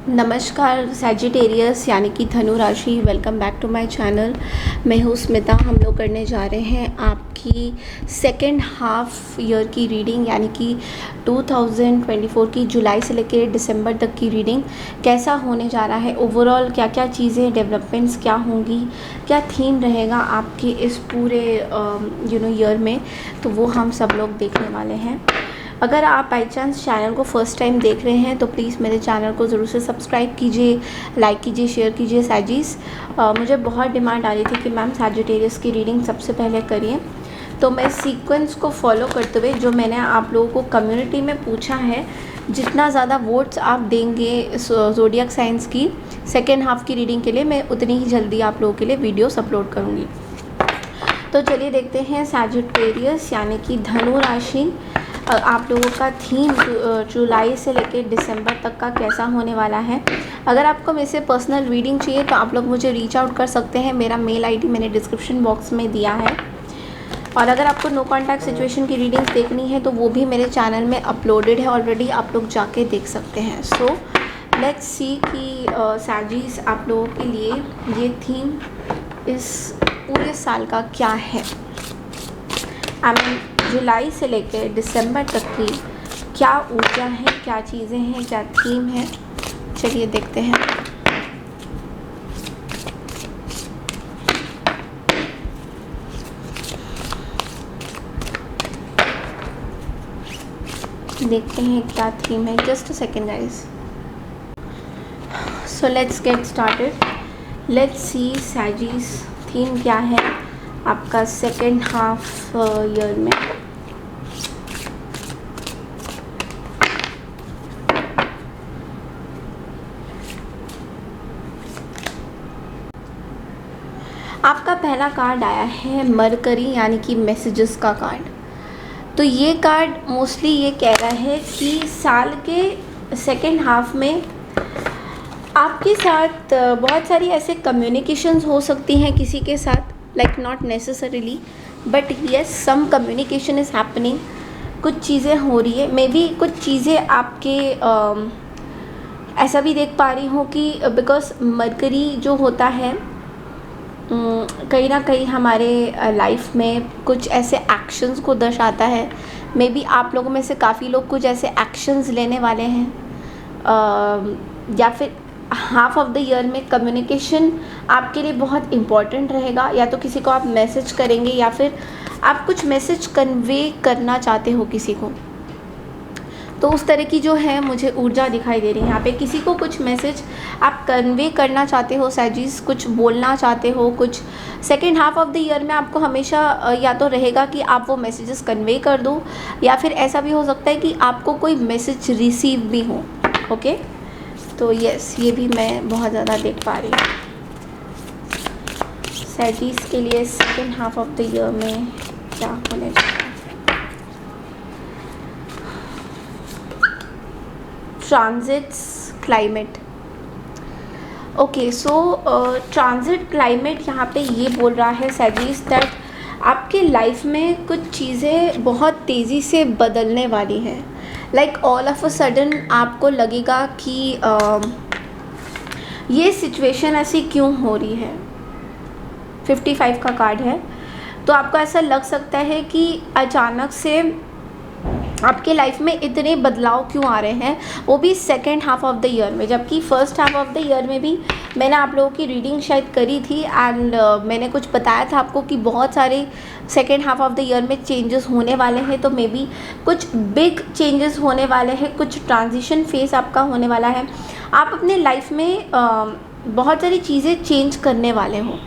नमस्कार सैजिटेरियस यानी कि धनु राशि, welcome back to my channel. मैं हूँ स्मिता। हम लोग करने जा रहे हैं आपकी सेकेंड हाफ ईयर की रीडिंग यानी कि 2024 की जुलाई से लेकर दिसंबर तक की रीडिंग। कैसा होने जा रहा है ओवरऑल, क्या क्या चीज़ें, डेवलपमेंट्स क्या होंगी, क्या थीम रहेगा आपके इस पूरे ईयर में, तो वो हम सब लोग देखने वाले हैं। अगर आप बाई चांस चैनल को फर्स्ट टाइम देख रहे हैं तो प्लीज़ मेरे चैनल को ज़रूर से सब्सक्राइब कीजिए, लाइक कीजिए, शेयर कीजिए। सैजीज़, मुझे बहुत डिमांड आ रही थी कि मैम सैजिटेरियस की रीडिंग सबसे पहले करिए, तो मैं सीक्वेंस को फॉलो करते हुए जो मैंने आप लोगों को कम्युनिटी में पूछा है, जितना ज़्यादा वोट्स आप देंगे ज़ोडिएक साइंस की सेकेंड हाफ की रीडिंग के लिए, मैं उतनी ही जल्दी आप लोगों के लिए वीडियोस अपलोड करूँगी। तो चलिए देखते हैं सैजिटेरियस यानी कि धनु राशि, आप लोगों का थीम जुलाई से लेकर दिसंबर तक का कैसा होने वाला है। अगर आपको मेरे से पर्सनल रीडिंग चाहिए तो आप लोग मुझे रीच आउट कर सकते हैं। मेरा मेल आईडी मैंने डिस्क्रिप्शन बॉक्स में दिया है, और अगर आपको नो कॉन्टैक्ट सिचुएशन की रीडिंग्स देखनी है तो वो भी मेरे चैनल में अपलोडेड है ऑलरेडी, आप लोग जाके देख सकते हैं। सो लेट्स सी कि सैजीज आप लोगों के लिए ये थीम इस पूरे साल का क्या है। जुलाई से लेकर दिसंबर तक की क्या ऊर्जा है, क्या चीज़ें हैं, क्या थीम है, चलिए देखते हैं। देखते हैं क्या थीम है। Just a second guys. So let's get started. Let's see सैजीज थीम क्या है आपका सेकेंड हाफ ईयर में। आपका पहला कार्ड आया है मरकरी यानी कि मैसेजेस का कार्ड। तो ये कार्ड मोस्टली ये कह रहा है कि साल के सेकेंड हाफ में आपके साथ बहुत सारी ऐसे कम्युनिकेशंस हो सकती हैं किसी के साथ, like not necessarily but yes some communication is happening. कुछ चीज़ें हो रही है, मे बी कुछ चीज़ें आपके ऐसा भी देख पा रही हूँ कि बिकॉज मरकरी जो होता है कहीं ना कहीं हमारे लाइफ में कुछ ऐसे एक्शंस को दर्शाता है। मे बी आप लोगों में से काफ़ी लोग कुछ ऐसे एक्शंस लेने वाले हैं, या फिर हाफ ऑफ द ईयर में कम्युनिकेशन आपके लिए बहुत इम्पॉर्टेंट रहेगा। या तो किसी को आप मैसेज करेंगे या फिर आप कुछ मैसेज कन्वे करना चाहते हो किसी को, तो उस तरह की जो है मुझे ऊर्जा दिखाई दे रही है यहाँ पे। किसी को कुछ मैसेज आप कन्वे करना चाहते हो सैजीज, कुछ बोलना चाहते हो, कुछ second half of the year में आपको हमेशा या तो रहेगा कि आप वो मैसेजेस कन्वे कर दो, या फिर ऐसा भी हो सकता है कि आपको कोई मैसेज रिसीव भी हो। ओके, तो यस, ये भी मैं बहुत ज़्यादा देख पा रही हूँ सैजीज के लिए second half of the year में क्या होने जा रहा है। Transits climate. ओके, सो ट्रांजिट क्लाइमेट यहाँ पे ये बोल रहा है सैजीज दैट आपके लाइफ में कुछ चीज़ें बहुत तेज़ी से बदलने वाली हैं। Like all of a sudden आपको लगेगा कि ये सिचुएशन ऐसी क्यों हो रही है। 55 का कार्ड है, तो आपको ऐसा लग सकता है कि अचानक से आपके लाइफ में इतने बदलाव क्यों आ रहे हैं, वो भी second half of the year में। जबकि first half of the year में भी मैंने आप लोगों की रीडिंग शायद करी थी एंड मैंने कुछ बताया था आपको कि बहुत सारे second half of the year में चेंजेस होने वाले हैं। तो मे बी कुछ बिग चेंजेस होने वाले हैं, कुछ ट्रांजिशन फेस आपका होने वाला है। आप अपने लाइफ में बहुत सारी चीज़ें चेंज करने वाले हो।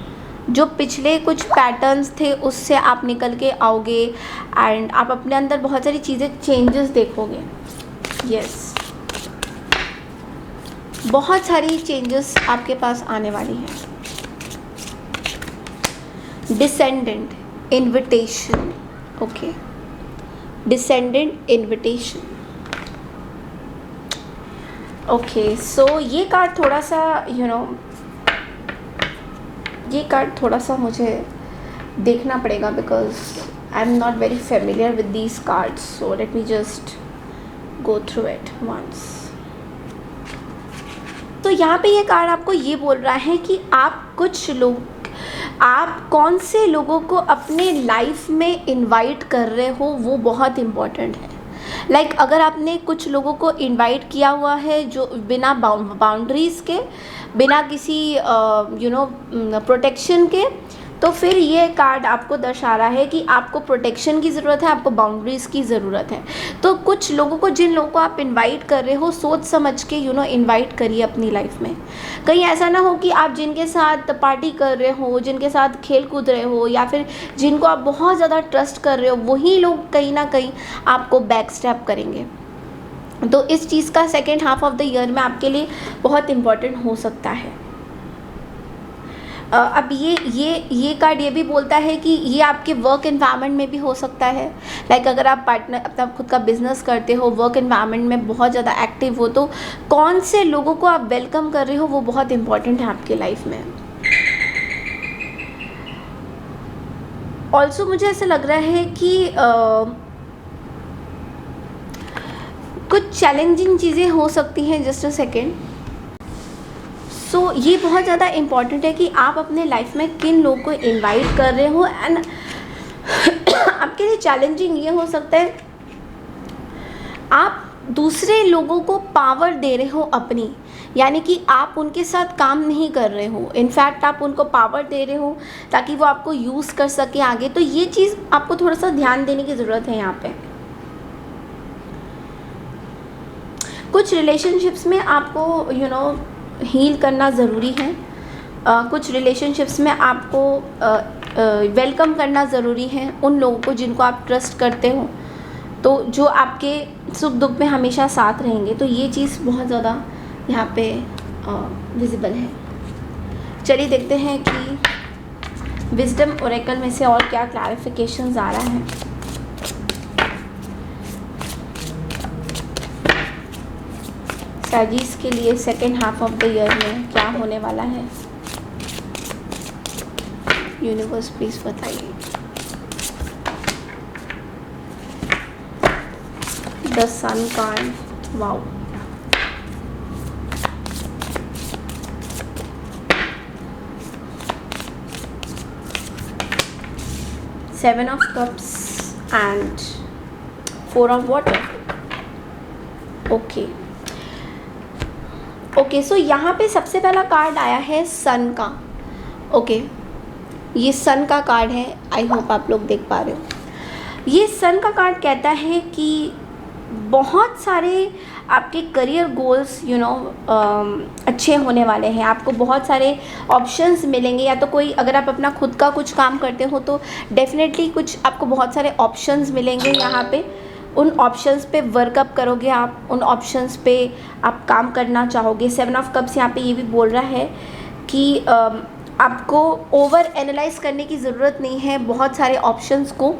जो पिछले कुछ पैटर्न्स थे उससे आप निकल के आओगे एंड आप अपने अंदर बहुत सारी चीज़ें चेंजेस देखोगे। यस, बहुत सारी चेंजेस आपके पास आने वाली हैं। Descendant invitation. Okay, descendant invitation. Okay, so ये कार्ड थोड़ा सा ये कार्ड थोड़ा सा मुझे देखना पड़ेगा because I am not very familiar with these cards, so let me just go through it once. यहाँ पे ये कार्ड आपको ये बोल रहा है कि आप कौन से लोगों को अपने लाइफ में इनवाइट कर रहे हो, वो बहुत इम्पॉर्टेंट है। अगर आपने कुछ लोगों को इनवाइट किया हुआ है जो बिना बाउंड्रीज़ के, बिना किसी प्रोटेक्शन के, तो फिर ये कार्ड आपको दर्शा रहा है कि आपको प्रोटेक्शन की ज़रूरत है, आपको बाउंड्रीज़ की ज़रूरत है। तो कुछ लोगों को, जिन लोगों को आप इनवाइट कर रहे हो, सोच समझ के इनवाइट करिए अपनी लाइफ में। कहीं ऐसा ना हो कि आप जिनके साथ पार्टी कर रहे हो, जिनके साथ खेल कूद रहे हो, या फिर जिनको आप बहुत ज़्यादा ट्रस्ट कर रहे हो, वही लोग कहीं ना कहीं आपको बैक स्टेप करेंगे। तो इस चीज़ का second half of the year में आपके लिए बहुत इम्पॉर्टेंट हो सकता है। अब ये कार्ड ये भी बोलता है कि ये आपके वर्क एनवायरनमेंट में भी हो सकता है। अगर आप अपना खुद का बिजनेस करते हो, वर्क एनवायरनमेंट में बहुत ज़्यादा एक्टिव हो, तो कौन से लोगों को आप वेलकम कर रहे हो वो बहुत इम्पॉर्टेंट है आपके लाइफ में। ऑल्सो मुझे ऐसा लग रहा है कि कुछ चैलेंजिंग चीज़ें हो सकती हैं। Just a second. ये बहुत ज़्यादा इम्पॉर्टेंट है कि आप अपने लाइफ में किन लोगों को इनवाइट कर रहे हो। एंड आपके लिए चैलेंजिंग ये हो सकता है, आप दूसरे लोगों को पावर दे रहे हो अपनी, यानी कि आप उनके साथ काम नहीं कर रहे हो, इनफैक्ट आप उनको पावर दे रहे हो ताकि वो आपको यूज़ कर सके आगे। तो ये चीज़ आपको थोड़ा सा ध्यान देने की ज़रूरत है यहाँ पे। कुछ रिलेशनशिप्स में आपको हील करना ज़रूरी है। कुछ रिलेशनशिप्स में आपको वेलकम करना ज़रूरी है उन लोगों को जिनको आप ट्रस्ट करते हो, तो जो आपके सुख दुख में हमेशा साथ रहेंगे। तो ये चीज़ बहुत ज़्यादा यहाँ पे विजिबल है। चलिए देखते हैं कि विजडम ओरेकल में से और क्या क्लैरिफिकेशंस आ रहा है। सैजिस के लिए second half of the year में क्या होने वाला है, यूनिवर्स प्लीज बताइए। The sun card, wow, seven of cups and four of water. Okay, so यहाँ पे सबसे पहला कार्ड आया है सन का। ओके, ये सन का कार्ड है। आई होप आप लोग देख पा रहे हो। ये सन का कार्ड कहता है कि बहुत सारे आपके करियर गोल्स अच्छे होने वाले हैं। आपको बहुत सारे ऑप्शंस मिलेंगे, या तो कोई, अगर आप अपना खुद का कुछ काम करते हो तो डेफिनेटली कुछ आपको बहुत सारे ऑप्शंस मिलेंगे। यहाँ पे उन ऑप्शंस पे वर्कअप करोगे आप, उन ऑप्शंस पे आप काम करना चाहोगे। सेवन ऑफ कप्स यहाँ पे ये भी बोल रहा है कि आपको ओवर एनालाइज करने की ज़रूरत नहीं है बहुत सारे ऑप्शंस को।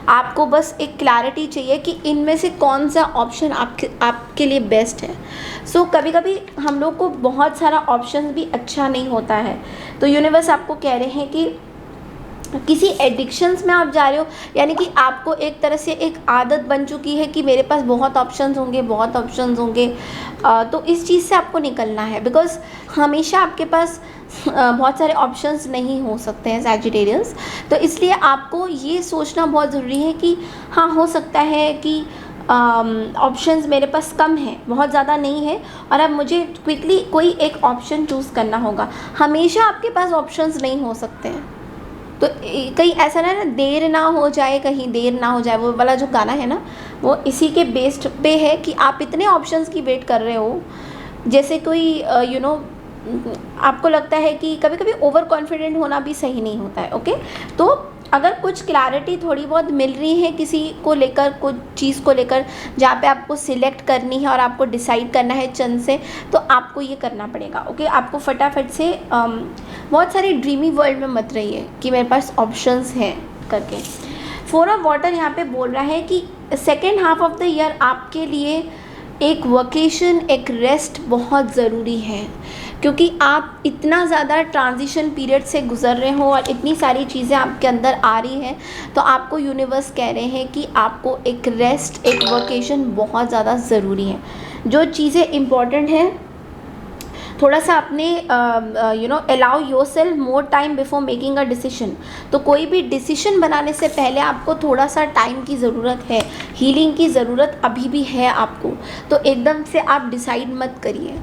आपको बस एक क्लैरिटी चाहिए कि इनमें से कौन सा ऑप्शन आपके लिए बेस्ट है। सो कभी कभी हम लोग को बहुत सारा ऑप्शंस भी अच्छा नहीं होता है। तो यूनिवर्स आपको कह रहे हैं कि किसी एडिक्शंस में आप जा रहे हो, यानी कि आपको एक तरह से एक आदत बन चुकी है कि मेरे पास बहुत ऑप्शंस होंगे। तो इस चीज़ से आपको निकलना है, बिकॉज़ हमेशा आपके पास बहुत सारे ऑप्शंस नहीं हो सकते हैं सैजिटेरियंस। तो इसलिए आपको ये सोचना बहुत ज़रूरी है कि हाँ, हो सकता है कि ऑप्शंस मेरे पास कम है, बहुत ज़्यादा नहीं है, और अब मुझे क्विकली कोई एक ऑप्शन चूज़ करना होगा। हमेशा आपके पास ऑप्शंस नहीं हो सकते हैं। तो कहीं ऐसा ना देर ना हो जाए, वो वाला जो गाना है ना, वो इसी के बेस्ड पे है कि आप इतने ऑप्शंस की वेट कर रहे हो। जैसे कोई आपको लगता है कि कभी कभी ओवर कॉन्फिडेंट होना भी सही नहीं होता है। ओके, तो अगर कुछ क्लैरिटी थोड़ी बहुत मिल रही है किसी को लेकर, कुछ चीज़ को लेकर, जहाँ पे आपको सिलेक्ट करनी है और आपको डिसाइड करना है चंद से, तो आपको ये करना पड़ेगा। ओके, आपको फटाफट से बहुत सारी ड्रीमी वर्ल्ड में मत रहिए कि मेरे पास ऑप्शंस हैं करके। फोर ऑफ वाटर यहाँ पे बोल रहा है कि second half of the year आपके लिए एक वकेशन, एक रेस्ट बहुत ज़रूरी है, क्योंकि आप इतना ज़्यादा ट्रांजिशन पीरियड से गुज़र रहे हो और इतनी सारी चीज़ें आपके अंदर आ रही हैं। तो आपको यूनिवर्स कह रहे हैं कि आपको एक रेस्ट, एक वकेशन बहुत ज़्यादा ज़रूरी है। जो चीज़ें इम्पॉर्टेंट हैं थोड़ा सा अपने allow your self more time before making a decision. तो कोई भी डिसीजन बनाने से पहले आपको थोड़ा सा टाइम की ज़रूरत है, हीलिंग की ज़रूरत अभी भी है आपको। तो एकदम से आप डिसाइड मत करिए,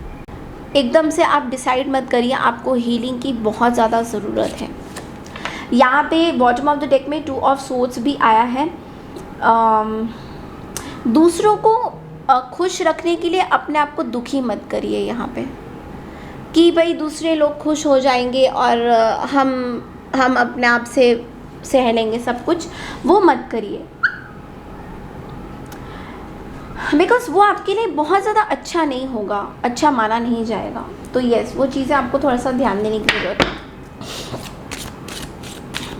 एकदम से आप डिसाइड मत करिए, आपको हीलिंग की बहुत ज़्यादा ज़रूरत है। यहाँ पे बॉटम ऑफ द डेक में 2 ऑफ सोर्ड्स भी आया है। दूसरों को खुश रखने के लिए अपने आप को दुखी मत करिए यहाँ पे, कि भाई दूसरे लोग खुश हो जाएंगे और हम अपने आप से सह लेंगे सब कुछ, वो मत करिए, बिकॉज वो आपके लिए बहुत ज़्यादा अच्छा नहीं होगा, अच्छा माना नहीं जाएगा। तो यस, वो चीज़ें आपको थोड़ा सा ध्यान देने की ज़रूरत है।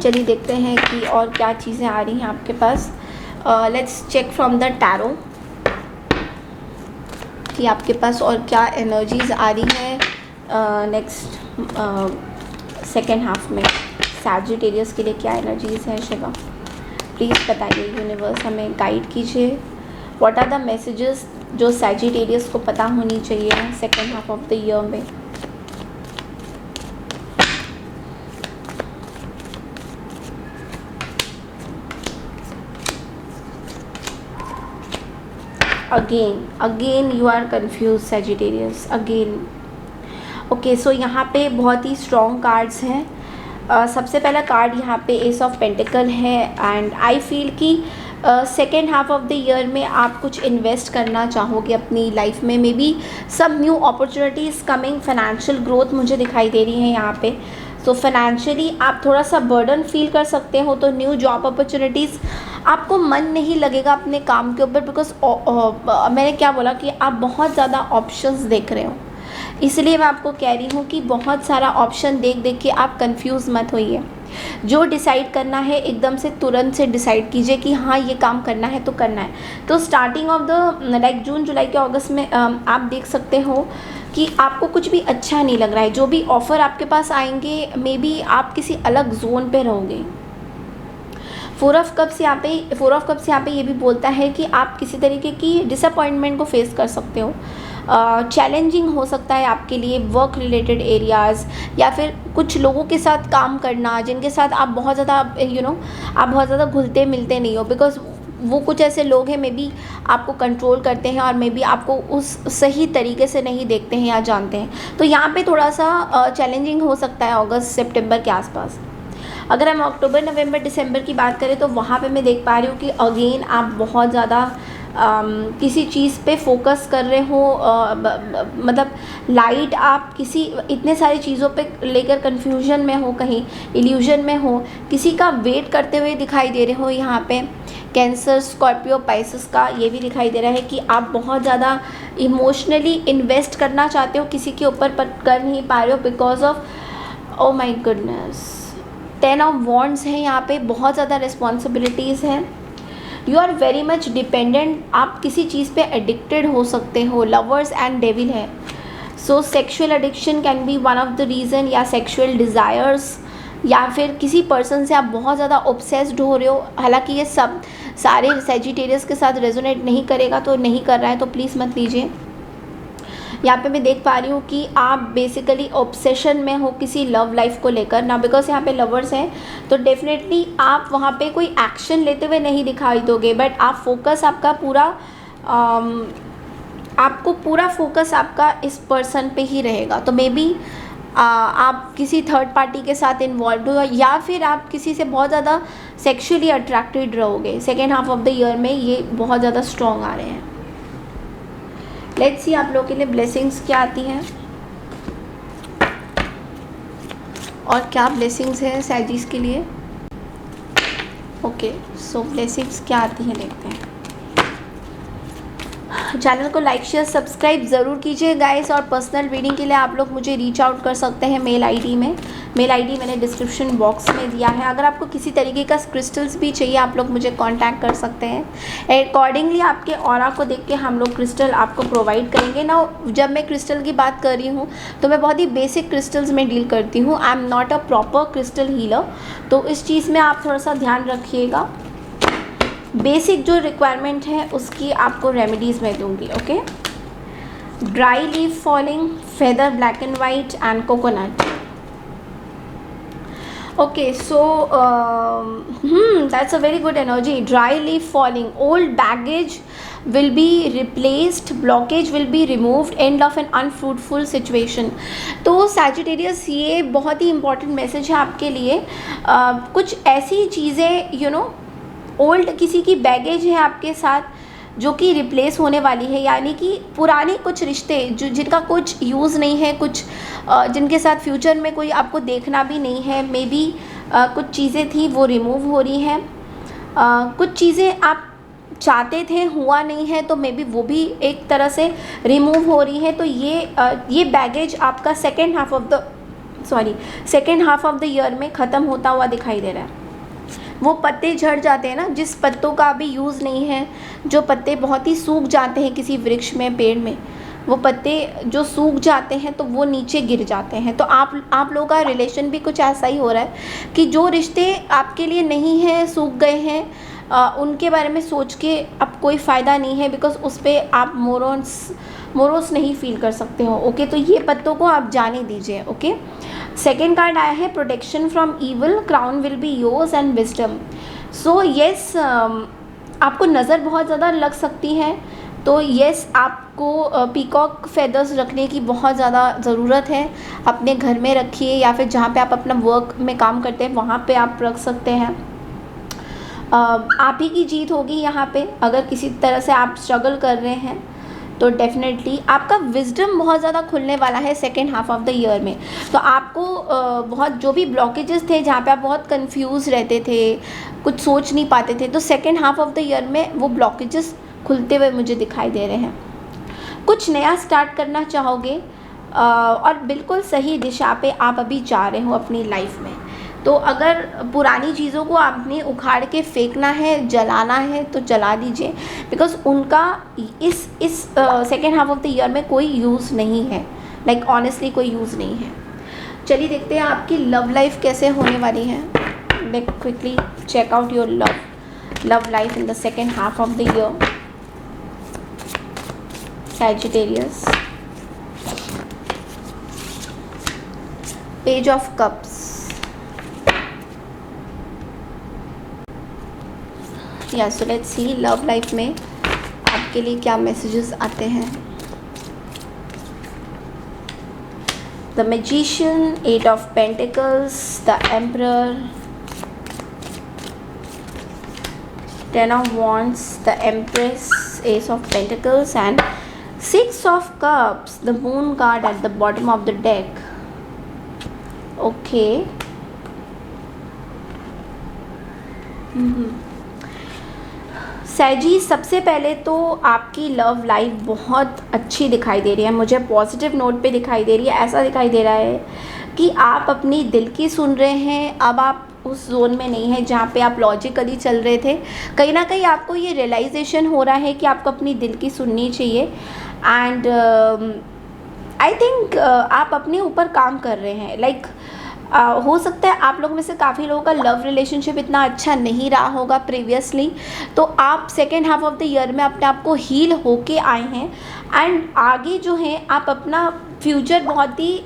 चलिए देखते हैं कि और क्या चीज़ें आ रही हैं आपके पास। Let's check from the tarot कि आपके पास और क्या एनर्जीज आ रही हैं नेक्स्ट सेकेंड हाफ में। सैजिटेरियस के लिए क्या एनर्जीज हैं शिवा, प्लीज़ बताइए यूनिवर्स, हमें गाइड कीजिए। व्हाट आर द मैसेजेस जो सैजिटेरियस को पता होनी चाहिए second half of the year में। Again you are confuse Sagittarius again. Okay, so यहाँ पे बहुत ही स्ट्रॉन्ग कार्ड्स हैं। सबसे पहला कार्ड यहाँ पे एस ऑफ पेंटिकल है एंड आई फील कि second half of the year में आप कुछ इन्वेस्ट करना चाहोगे अपनी लाइफ में। मे बी सब new opportunities coming, financial growth मुझे दिखाई दे रही है यहाँ पे। सो फाइनेंशियली आप थोड़ा सा बर्डन फील कर सकते हो। तो न्यू जॉब अपॉर्चुनिटीज़, आपको मन नहीं लगेगा अपने काम के ऊपर, बिकॉज मैंने क्या बोला कि आप बहुत ज़्यादा ऑप्शंस देख रहे हो, इसलिए मैं आपको कह रही हूँ कि बहुत सारा ऑप्शन देख देख के आप कंफ्यूज मत होइए। जो डिसाइड करना है एकदम से तुरंत से डिसाइड कीजिए कि हाँ ये काम करना है तो करना है। तो starting of the like June July के अगस्त में आप देख सकते हो कि आपको कुछ भी अच्छा नहीं लग रहा है। जो भी ऑफ़र आपके पास आएंगे, मे बी आप किसी अलग जोन पे रहोगे। फोर ऑफ कप्स यहाँ पे ये भी बोलता है कि आप किसी तरीके की डिसअपॉइंटमेंट को फेस कर सकते हो। चैलेंजिंग हो सकता है आपके लिए वर्क रिलेटेड एरियाज़, या फिर कुछ लोगों के साथ काम करना जिनके साथ आप बहुत ज़्यादा आप बहुत ज़्यादा घुलते मिलते नहीं हो, बिकॉज वो कुछ ऐसे लोग हैं मे बी आपको कंट्रोल करते हैं और मे बी आपको उस सही तरीके से नहीं देखते हैं या जानते हैं। तो यहाँ पे थोड़ा सा चैलेंजिंग हो सकता है अगस्त सितंबर के आसपास। अगर हम अक्टूबर नवंबर दिसंबर की बात करें तो वहाँ पे मैं देख पा रही हूँ कि अगेन आप बहुत ज़्यादा किसी चीज़ पे फोकस कर रहे हो, मतलब लाइट आप किसी इतने सारी चीज़ों पे लेकर कंफ्यूजन में हो, कहीं इल्यूजन में हो, किसी का वेट करते हुए दिखाई दे रहे हो। यहाँ पे कैंसर, स्कॉर्पियो, पाइसेस का ये भी दिखाई दे रहा है कि आप बहुत ज़्यादा इमोशनली इन्वेस्ट करना चाहते हो किसी के ऊपर पर कर नहीं पा रहे हो because of oh my goodness 10 of wands हैं यहाँ पे, बहुत ज़्यादा रिस्पॉन्सिबिलिटीज़ हैं। You are very much dependent, आप किसी चीज़ पे एडिक्टेड हो सकते हो। लवर्स एंड डेविल है, सो sexual addiction can be one of the reason, या सेक्सुअल डिज़ायर्स, या फिर किसी पर्सन से आप बहुत ज़्यादा ऑब्सेस्ड हो रहे हो। हालांकि ये सब सारे सैजिटेरियस के साथ रेजोनेट नहीं करेगा, तो नहीं कर रहा है तो प्लीज़ मत लीजिए। यहाँ पे मैं देख पा रही हूँ कि आप बेसिकली ऑब्सेशन में हो किसी लव लाइफ को लेकर ना, बिकॉज यहाँ पे लवर्स हैं तो डेफिनेटली आप वहाँ पे कोई एक्शन लेते हुए नहीं दिखाई दोगे, बट आप फोकस आपका पूरा आपको पूरा फोकस आपका इस पर्सन पे ही रहेगा। तो मे बी आप किसी थर्ड पार्टी के साथ इन्वॉल्व हो, या फिर आप किसी से बहुत ज़्यादा सेक्शुअली अट्रैक्टेड रहोगे। Second half of the year में ये बहुत ज़्यादा स्ट्रॉन्ग आ रहे हैं। लेट्स सी आप लोगों के लिए ब्लेसिंग्स क्या आती हैं और क्या ब्लेसिंग्स हैं सैजीज के लिए। ओके, सो ब्लेसिंग्स क्या आती हैं देखते हैं। चैनल को लाइक शेयर सब्सक्राइब ज़रूर कीजिए गाइस, और पर्सनल रीडिंग के लिए आप लोग मुझे रीच आउट कर सकते हैं मेल आईडी में। मेल आईडी मैंने डिस्क्रिप्शन बॉक्स में दिया है। अगर आपको किसी तरीके का क्रिस्टल्स भी चाहिए आप लोग मुझे कांटेक्ट कर सकते हैं। अकॉर्डिंगली आपके ऑरा को देख के हम लोग क्रिस्टल आपको प्रोवाइड करेंगे ना। जब मैं क्रिस्टल की बात कर रही हूँ तो मैं बहुत ही बेसिक क्रिस्टल्स में डील करती हूँ। I am not a proper crystal healer, तो इस चीज़ में आप थोड़ा सा ध्यान रखिएगा। बेसिक जो रिक्वायरमेंट है उसकी आपको रेमेडीज़ मैं दूंगी। Okay, dry leaf falling, feather black and white, and coconut. Okay, so that's a very good energy. Dry leaf falling, old baggage will be replaced, blockage will be removed, end of an unfruitful situation. तो Sagittarius, ये बहुत ही important message है आपके लिए. कुछ ऐसी चीज़ें old किसी की बैगेज है आपके साथ जो कि रिप्लेस होने वाली है, यानी कि पुराने कुछ रिश्ते जो जिनका कुछ यूज़ नहीं है, कुछ जिनके साथ फ्यूचर में कोई आपको देखना भी नहीं है, मे बी कुछ चीज़ें थी वो रिमूव हो रही हैं, कुछ चीज़ें आप चाहते थे हुआ नहीं है तो मे बी वो भी एक तरह से रिमूव हो रही है. तो ये बैगेज आपका second half of the year में ख़त्म होता हुआ दिखाई दे रहा है. वो पत्ते झड़ जाते हैं ना, जिस पत्तों का अभी यूज़ नहीं है, जो पत्ते बहुत ही सूख जाते हैं किसी वृक्ष में, पेड़ में, वो पत्ते जो सूख जाते हैं तो वो नीचे गिर जाते हैं. तो आप लोगों का रिलेशन भी कुछ ऐसा ही हो रहा है कि जो रिश्ते आपके लिए नहीं हैं, सूख गए हैं, उनके बारे में सोच के अब कोई फ़ायदा नहीं है, बिकॉज उस पर आप मोरोस नहीं फील कर सकते हो. ओके, तो ये पत्तों को आप जाने दीजिए. ओके, सेकेंड कार्ड आया है protection from evil, crown will be yours and wisdom. So yes, आपको नज़र बहुत ज़्यादा लग सकती है, तो येस आपको पीकॉक फेदर्स रखने की बहुत ज़्यादा ज़रूरत है. अपने घर में रखिए या फिर जहाँ पे आप अपना वर्क में काम करते हैं वहाँ पे आप रख सकते हैं. आप ही की जीत होगी यहाँ पे. अगर किसी तरह से आप स्ट्रगल कर रहे हैं तो डेफिनेटली आपका विजडम बहुत ज़्यादा खुलने वाला है second half of the year में. तो आपको बहुत जो भी ब्लॉकेजेस थे, जहाँ पे आप बहुत कंफ्यूज रहते थे, कुछ सोच नहीं पाते थे, तो second half of the year में वो ब्लॉकेजेस खुलते हुए मुझे दिखाई दे रहे हैं. कुछ नया स्टार्ट करना चाहोगे और बिल्कुल सही दिशा पे आप अभी जा रहे हो अपनी लाइफ में. तो अगर पुरानी चीज़ों को आपने उखाड़ के फेंकना है, जलाना है, तो जला दीजिए, बिकॉज उनका इस second half of the year में कोई यूज़ नहीं है. लाइक ऑनेस्टली कोई यूज़ नहीं है. चलिए देखते हैं आपकी लव लाइफ कैसे होने वाली है. Let quickly check out your love life in the second half of the year. Sagittarius, Page of Cups. या so let's see love life में आपके लिए क्या मैसेजेस आते हैं. The magician, 8 of Pentacles, the emperor, 10 of Wands, the empress, Ace of Pentacles, and 6 of Cups, the Moon card at the bottom of the deck. Okay. सैजी, सबसे पहले तो आपकी लव लाइफ बहुत अच्छी दिखाई दे रही है, मुझे पॉजिटिव नोट पे दिखाई दे रही है. ऐसा दिखाई दे रहा है कि आप अपनी दिल की सुन रहे हैं. अब आप उस जोन में नहीं है जहाँ पे आप लॉजिकली चल रहे थे. कहीं ना कहीं आपको ये रियलाइजेशन हो रहा है कि आपको अपनी दिल की सुननी चाहिए. एंड आई थिंक आप अपने ऊपर काम कर रहे हैं. लाइक हो सकता है आप लोगों में से काफ़ी लोगों का लव रिलेशनशिप इतना अच्छा नहीं रहा होगा प्रीवियसली, तो आप second half of the year में अपने आप को हील होके आए हैं. एंड आगे जो है आप अपना फ्यूचर बहुत ही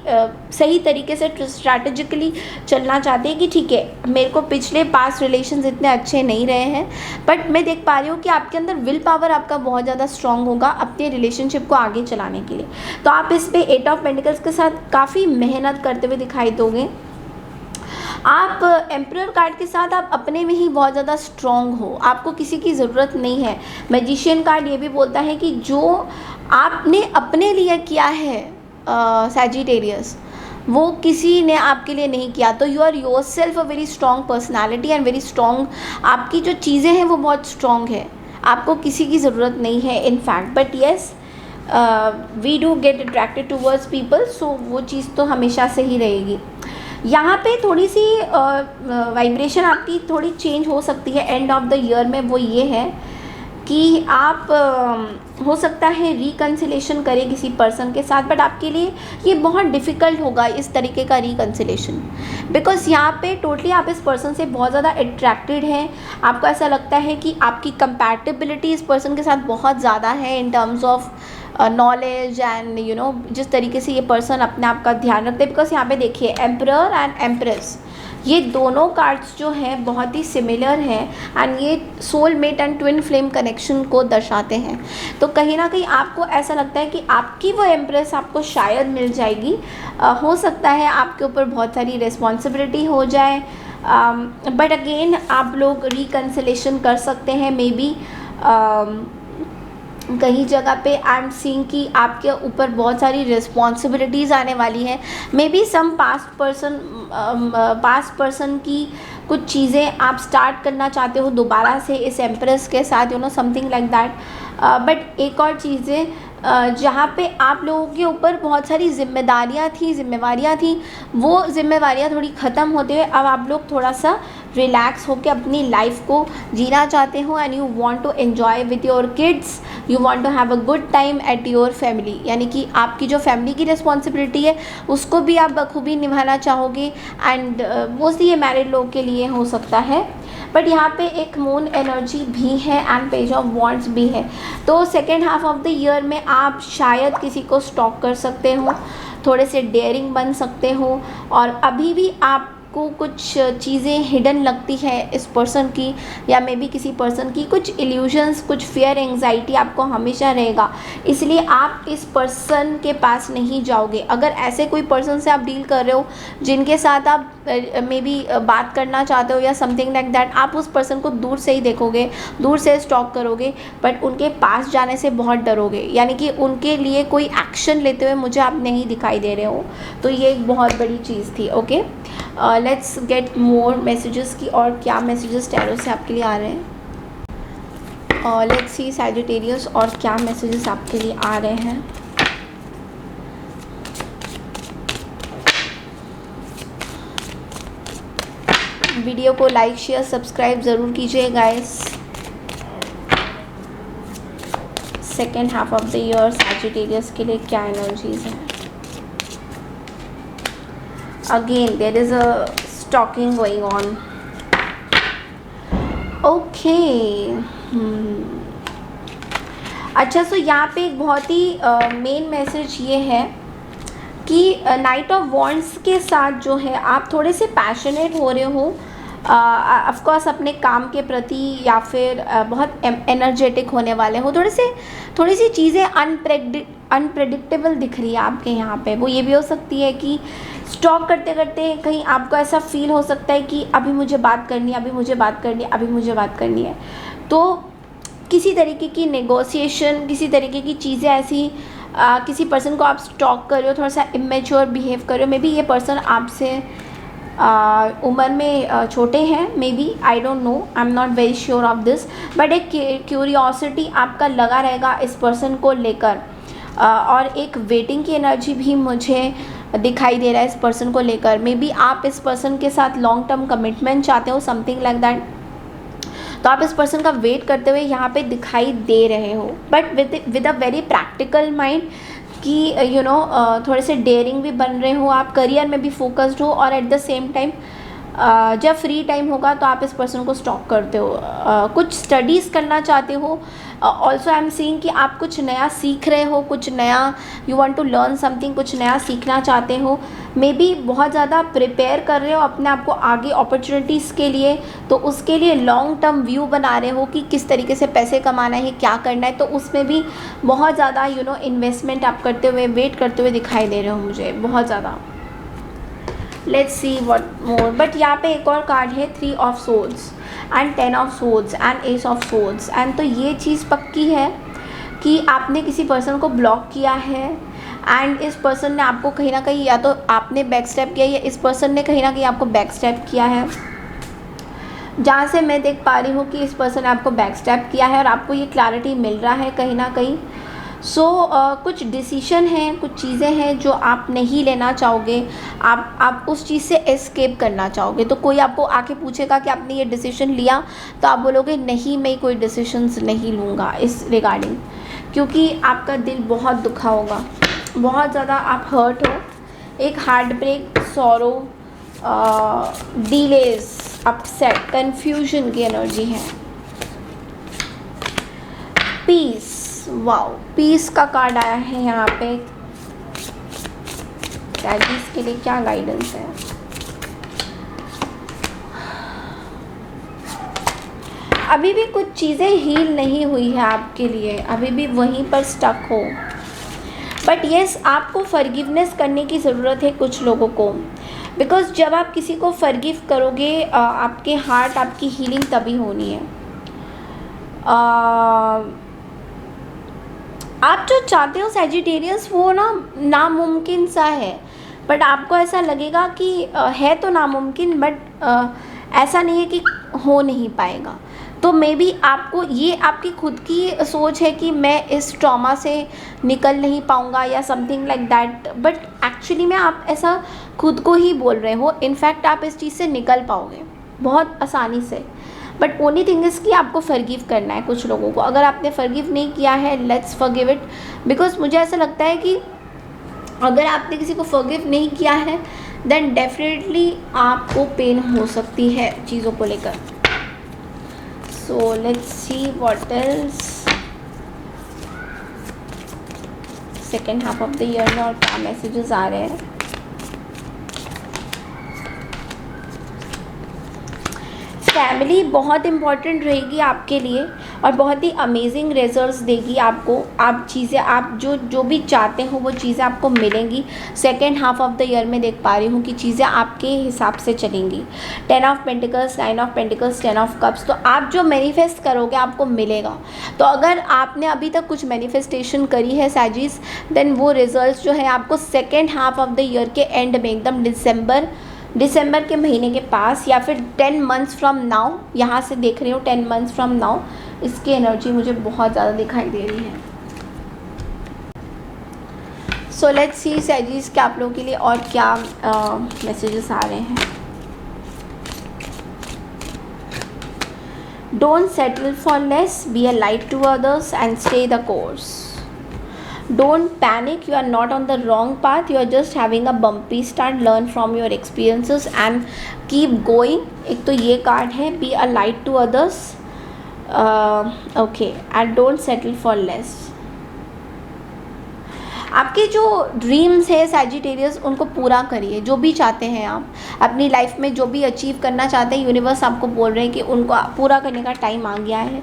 सही तरीके से स्ट्रैटेजिकली चलना चाहते हैं कि ठीक है, मेरे को पिछले पास्ट रिलेशंस इतने अच्छे नहीं रहे हैं, बट मैं देख पा रही हूँ कि आपके अंदर विल पावर आपका बहुत ज़्यादा स्ट्रांग होगा अपने रिलेशनशिप को आगे चलाने के लिए. तो आप इस पर 8 of Pentacles के साथ काफ़ी मेहनत करते हुए दिखाई दोगे. आप एम्परर कार्ड के साथ आप अपने में ही बहुत ज़्यादा स्ट्रॉन्ग हो, आपको किसी की ज़रूरत नहीं है. मैजिशियन कार्ड ये भी बोलता है कि जो आपने अपने लिए किया है सैजिटेरियस, वो किसी ने आपके लिए नहीं किया. तो you are yourself a very strong personality and very strong. आपकी जो चीज़ें हैं वो बहुत स्ट्रॉन्ग है, आपको किसी की ज़रूरत नहीं है in fact. But yes, we do get attracted towards people, so वो चीज़ तो हमेशा से ही रहेगी. यहाँ पे थोड़ी सी वाइब्रेशन आपकी थोड़ी चेंज हो सकती है एंड ऑफ द ईयर में. वो ये है कि आप हो सकता है रिकन्सिलेशन करें किसी पर्सन के साथ, बट आपके लिए ये बहुत डिफ़िकल्ट होगा इस तरीके का रिकन्सिलेशन, बिकॉज़ यहाँ पे टोटली आप इस पर्सन से बहुत ज़्यादा अट्रैक्टेड हैं. आपको ऐसा लगता है कि आपकी कंपैटिबिलिटी इस पर्सन के साथ बहुत ज़्यादा है in terms of knowledge and you know जिस तरीके से ये पर्सन अपने आप का ध्यान रखते हैं। बिकॉज यहाँ पे देखिए एम्परर एंड एम्प्रेस, ये दोनों कार्ड्स जो हैं बहुत ही सिमिलर हैं एंड ये soulmate and twin flame connection को दर्शाते हैं। तो कहीं ना कहीं आपको ऐसा लगता है कि आपकी वो एम्प्रेस आपको शायद मिल जाएगी। हो सकता है आपके ऊपर बहुत सारी रिस्पॉन्सिबिलिटी हो जाए, बट अगेन आप लोग रिकन्सिलेशन कर सकते हैं। मे बी कहीं जगह पे आई एम सीइंग कि आपके ऊपर बहुत सारी रिस्पॉन्सिबिलिटीज़ आने वाली हैं। Maybe some past person की कुछ चीज़ें आप स्टार्ट करना चाहते हो दोबारा से इस एम्प्रेस के साथ, you know something like that. But एक और चीज़ें जहाँ पे आप लोगों के ऊपर बहुत सारी जिम्मेवारियाँ थी, वो जिम्मेवारियाँ थोड़ी ख़त्म होते हुए अब आप लोग थोड़ा सा रिलैक्स होकर अपनी लाइफ को जीना चाहते हो and you want to enjoy with your kids, you want to have a good time at your family. यानी कि आपकी जो फैमिली की रिस्पॉन्सिबिलिटी है उसको भी आप बखूबी निभाना चाहोगे एंड मोस्टली ये मैरिड लोग के लिए हो सकता है। बट यहाँ पे एक मून एनर्जी भी है एंड पेज ऑफ वॉन्ड्स भी है। तो second half of the year में आप शायद किसी को स्टॉक कर सकते हो, थोड़े से डेयरिंग बन सकते हो, और अभी भी आपको कुछ चीज़ें हिडन लगती है इस पर्सन की, या मे बी किसी पर्सन की कुछ इल्यूजन्स, कुछ फियर, एंग्जाइटी आपको हमेशा रहेगा। इसलिए आप इस पर्सन के पास नहीं जाओगे। अगर ऐसे कोई पर्सन से आप डील कर रहे हो जिनके साथ आप मे बी बात करना चाहते हो या समथिंग लाइक दैट, आप उस पर्सन को दूर से ही देखोगे, दूर से स्टॉक करोगे, बट उनके पास जाने से बहुत डरोगे। यानी कि उनके लिए कोई एक्शन लेते हुए मुझे आप नहीं दिखाई दे रहे हो। तो ये एक बहुत बड़ी चीज़ थी। Okay, let's get more messages की और क्या मैसेजेस टैरो से आपके लिए आ रहे हैं। लेट्स सी सैजिटेरियस और क्या मैसेजेस आपके लिए आ रहे हैं। वीडियो को लाइक शेयर सब्सक्राइब ज़रूर कीजिए guys. Second half of the year Sagittarius के लिए क्या एनर्जीज हैं। Again there is a stalking going on. Okay, अच्छा, सो यहाँ पे एक बहुत ही मेन मैसेज ये है कि नाइट ऑफ वॉन्ड्स के साथ जो है आप थोड़े से पैशनेट हो रहे हो ऑफकोर्स अपने काम के प्रति, या फिर बहुत एनर्जेटिक होने वाले हो। थोड़ी सी चीज़ें अनप्रेडिक्टेबल दिख रही है आपके यहाँ पे। वो ये भी हो सकती है कि स्टॉक करते करते कहीं आपको ऐसा फील हो सकता है कि अभी मुझे बात करनी है, अभी मुझे बात करनी है। तो किसी तरीके की नेगोशिएशन, किसी तरीके की चीज़ें ऐसी किसी पर्सन को आप स्टॉक कर रहे हो, थोड़ा सा इमेच्योर बिहेव कर रहे हो। मे बी ये पर्सन आपसे उम्र में छोटे हैं, may be, I don't know, I am not very sure of this, but एक क्यूरियोसिटी आपका लगा रहेगा इस पर्सन को लेकर, और एक वेटिंग की एनर्जी भी मुझे दिखाई दे रहा है इस पर्सन को लेकर। मे बी आप इस पर्सन के साथ लॉन्ग टर्म कमिटमेंट चाहते हो, समथिंग लाइक दैट। तो आप इस पर्सन का वेट करते हुए यहाँ पे दिखाई दे रहे हो, but with a very practical mind कि यू नो थोड़े से डेयरिंग भी बन रहे हो, आप करियर में भी फोकस्ड हो, और एट द सेम टाइम जब फ्री टाइम होगा तो आप इस पर्सन को स्टॉक करते हो। कुछ स्टडीज़ करना चाहते हो। ऑल्सो आई एम सीइंग कि आप कुछ नया सीख रहे हो, कुछ नया, you want to learn something, कुछ नया सीखना चाहते हो। मे बी बहुत ज़्यादा प्रिपेयर कर रहे हो अपने आप को आगे अपॉर्चुनिटीज़ के लिए, तो उसके लिए लॉन्ग टर्म व्यू बना रहे हो कि किस तरीके से पैसे कमाना है, क्या करना है। तो उसमें भी बहुत ज़्यादा यू नो इन्वेस्टमेंट आप करते हुए, वेट करते हुए दिखाई दे रहे हो मुझे बहुत ज़्यादा। Let's see what more. But यहाँ पे एक और कार्ड है 3 of swords and 10 of swords and S of swords. And तो ये चीज़ पक्की है कि आपने किसी पर्सन को ब्लॉक किया है, एंड इस पर्सन ने आपको कहीं ना कहीं, या तो आपने बैक स्टेप किया या इस पर्सन ने कहीं ना कहीं आपको बैक स्टेप किया है। जहाँ से मैं देख पा रही हूँ कि इस पर्सन ने आपको बैक स्टेप किया है और आपको ये क्लैरिटी मिल रहा है कहीं ना कहीं। कुछ डिसीजन हैं, कुछ चीज़ें हैं जो आप नहीं लेना चाहोगे, आप उस चीज़ से एस्केप करना चाहोगे। तो कोई आपको आके पूछेगा कि आपने ये डिसीजन लिया, तो आप बोलोगे नहीं, मैं कोई डिसीजंस नहीं लूँगा इस रिगार्डिंग, क्योंकि आपका दिल बहुत दुखा होगा, बहुत ज़्यादा आप हर्ट हो। एक heart break, sorrow, delays, upset, confusion की एनर्जी है। पीस, वाओ, पीस का कार्ड आया है यहाँ पे। सैजिस के लिए क्या गाइडेंस है? अभी भी कुछ चीज़ें हील नहीं हुई है आपके लिए, अभी भी वहीं पर स्टक हो। बट येस, आपको फॉरगिवनेस करने की ज़रूरत है कुछ लोगों को, बिकॉज जब आप किसी को फॉरगिव करोगे आपके हार्ट, आपकी हीलिंग तभी होनी है। आप जो चाहते हो सैजिटेरियस, वो ना नामुमकिन सा है, बट आपको ऐसा लगेगा कि है तो नामुमकिन, बट ऐसा नहीं है कि हो नहीं पाएगा। तो मे बी आपको ये आपकी खुद की सोच है कि मैं इस ट्रॉमा से निकल नहीं पाऊँगा या something like that, but actually में आप ऐसा खुद को ही बोल रहे हो। इनफैक्ट आप इस चीज़ से निकल पाओगे बहुत आसानी से, बट ओनली थिंग इज़ कि आपको फॉरगिव करना है कुछ लोगों को। अगर आपने फॉरगिव नहीं किया है, लेट्स फॉरगिव इट, बिकॉज मुझे ऐसा लगता है कि अगर आपने किसी को फॉरगिव नहीं किया है देन डेफिनेटली आपको पेन हो सकती है चीज़ों को लेकर। सो let's see what else second half of the year में और क्या मैसेजेस आ रहे हैं। फैमिली बहुत इम्पॉर्टेंट रहेगी आपके लिए और बहुत ही अमेजिंग रिजल्ट्स देगी आपको। आप चीज़ें, आप जो भी चाहते हो वो चीज़ें आपको मिलेंगी। Second half of the year में देख पा रही हूँ कि चीज़ें आपके हिसाब से चलेंगी। 10 of pentacles, 9 of pentacles, 10 of cups. तो आप जो मैनिफेस्ट करोगे आपको मिलेगा। तो अगर आपने अभी तक कुछ मैनिफेस्टेशन करी है सैजिस, देन वो रिजल्ट्स जो है आपको second half of the year के एंड में, एकदम दिसंबर के महीने के पास, या फिर 10 मंथ्स फ्रॉम नाउ, यहाँ से देख रही हूँ 10 मंथ्स फ्रॉम नाउ, इसकी एनर्जी मुझे बहुत ज़्यादा दिखाई दे रही है। सो लेट्स सी सैजिस के आप लोगों के लिए और क्या मैसेजेस आ रहे हैं। Don't settle for less, be a light to others and stay the course. Don't panic, you are not on the wrong path, you are just having a bumpy start. Learn from your experiences and keep going. एक तो ये card है, be a light to others, okay, and don't settle for less. आपके जो dreams है Sagittarius, उनको पूरा करिए। जो भी चाहते हैं आप अपनी लाइफ में, जो भी अचीव करना चाहते हैं, यूनिवर्स आपको बोल रहे हैं कि उनको पूरा करने का टाइम आ गया है।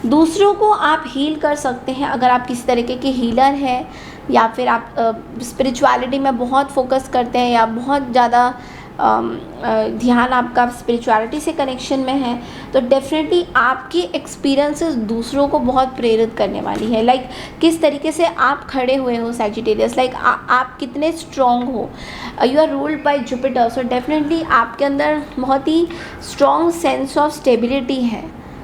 दूसरों को आप हील कर सकते हैं अगर आप किसी तरीके के हीलर हैं, या फिर आप स्पिरिचुअलिटी में बहुत फोकस करते हैं, या बहुत ज़्यादा ध्यान आपका स्पिरिचुअलिटी से कनेक्शन में है, तो डेफिनेटली आपकी एक्सपीरियंसेस दूसरों को बहुत प्रेरित करने वाली है। लाइक किस तरीके से आप खड़े हुए हो सैजिटेरियस, लाइक आप कितने स्ट्रॉन्ग हो। You are ruled by Jupiter, so definitely आपके अंदर बहुत ही स्ट्रॉन्ग सेंस ऑफ स्टेबिलिटी है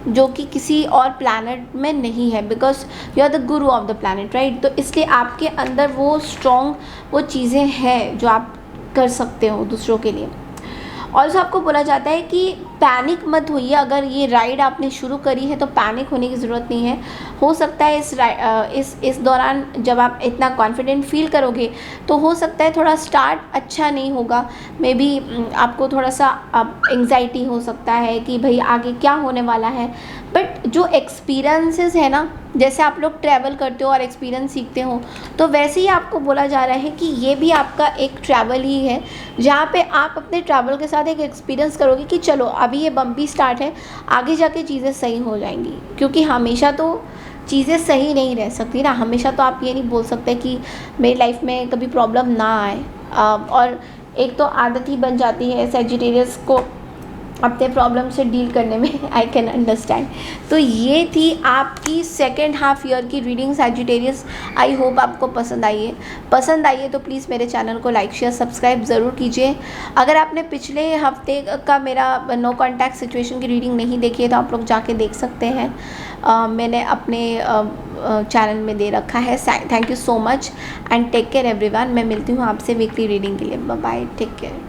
जो कि किसी और प्लैनेट में नहीं है, because you are the guru of the planet, right. तो इसलिए आपके अंदर वो स्ट्रॉन्ग वो चीज़ें हैं जो आप कर सकते हो दूसरों के लिए। ऑल्सो आपको बोला जाता है कि पैनिक मत होइए। अगर ये राइड आपने शुरू करी है तो पैनिक होने की ज़रूरत नहीं है। हो सकता है इस दौरान जब आप इतना कॉन्फिडेंट फील करोगे तो हो सकता है थोड़ा स्टार्ट अच्छा नहीं होगा। मे बी आपको थोड़ा सा एंग्जाइटी हो सकता है कि भाई आगे क्या होने वाला है। बट जो एक्सपीरियंसेस है ना, जैसे आप लोग ट्रैवल करते हो और एक्सपीरियंस सीखते हो, तो वैसे ही आपको बोला जा रहा है कि ये भी आपका एक ट्रैवल ही है, जहाँ पे आप अपने ट्रैवल के साथ एक एक्सपीरियंस करोगे कि चलो अभी ये बम्पी स्टार्ट है, आगे जाके चीज़ें सही हो जाएंगी। क्योंकि हमेशा तो चीज़ें सही नहीं रह सकती ना, हमेशा तो आप ये नहीं बोल सकते कि मेरी लाइफ में कभी प्रॉब्लम ना आए। और एक तो आदत ही बन जाती है सैजिटेरियस को अपने प्रॉब्लम से डील करने में, आई कैन अंडरस्टैंड। तो ये थी आपकी सेकेंड हाफ ईयर की रीडिंग सैजिटेरियस। आई होप आपको पसंद आई है तो प्लीज़ मेरे चैनल को लाइक शेयर सब्सक्राइब ज़रूर कीजिए। अगर आपने पिछले हफ्ते का मेरा नो कॉन्टैक्ट सिचुएशन की रीडिंग नहीं देखी है तो आप लोग जाके देख सकते हैं, मैंने अपने चैनल में दे रखा है। Thank you so much and take care everyone. मैं मिलती हूँ आपसे वीकली रीडिंग के लिए। Bye bye, take care.